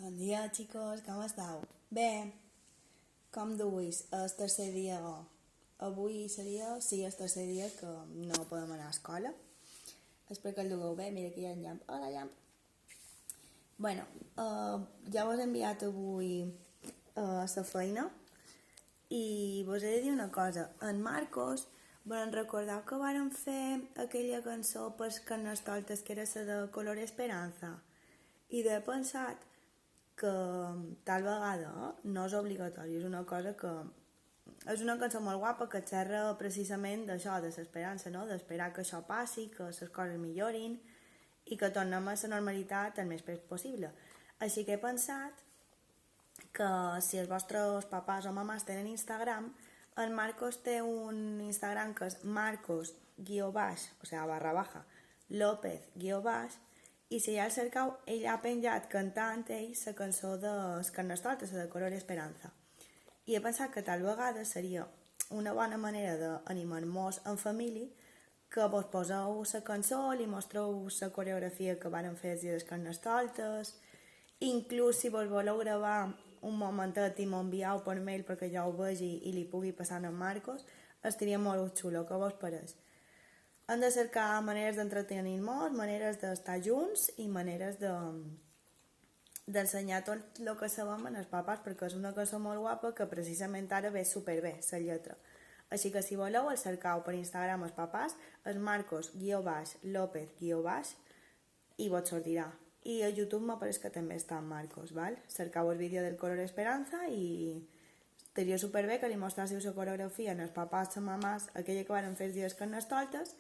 Bon dia, xicos, com esteu? Bé, com duis? El tercer dia... Avui seria, sí, el tercer dia que no podem anar a escola. Espero que el dugueu bé. Mira que hi ha en Llamp. Hola, Llamp. Bueno, ja vos he enviat avui la feina i vos he de dir una cosa. En Marcos, van recordar que varen fer aquella cançó pels Carnestoltes que era la de Color Esperanza i he pensat que tal vegada no és obligatori, és una cosa que és una cançó molt guapa que xerra precisament d'això, de l'esperança, no? D'esperar que això passi, que les coses millorin i que tornem a la normalitat el més possible. Així que he pensat que si els vostres papàs o mamàs tenen Instagram, el Marcos té un Instagram que és Marcos _ o sigui, _ López _ i si ja el cercau, ell ha penjat cantant ell la cançó dels Carnestoltes, la de Color Esperanza. I he pensat que tal vegada seria una bona manera d'animar-nos en família que vos poseu la cançó, li mostreu la coreografia que varen fer els dies dels Carnestoltes, inclús si vos voleu gravar un momentet i m'envieu per mail perquè jo ho vegi i li pugui passar a Marcos, estaria molt xulo, què vos pareix? Hem de cercar maneres d'entretenir-nos, maneres d'estar junts i maneres d'ensenyar tot el que sabem als papàs, perquè és una cançó molt guapa que precisament ara ve superbé, la lletra. Així que si voleu el cercau per Instagram els papàs, és Marcos _López _ i vos sortirà. I a YouTube m'apareix que també està en Marcos, val? Cercau el vídeo del Color Esperanza i estaria superbé que li mostrássiu la coreografia als papàs, a mamàs, aquella que varen fer els dies Carnestoltes,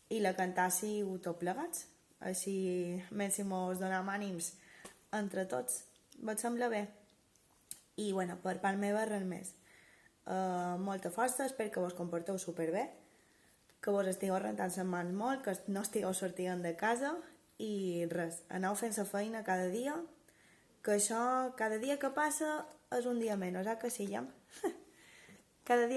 i la cantássiu tot plegats. Així més mos donem ànims entre tots. Vos sembla bé? I bueno, per part meva res més. Molta força, espero que vos comporteu superbé, que vos estigueu rentant les mans molt, que no estigueu sortint de casa i res, aneu fent la feina cada dia, que això cada dia que passa és un dia menys, que sí, ja? Cada dia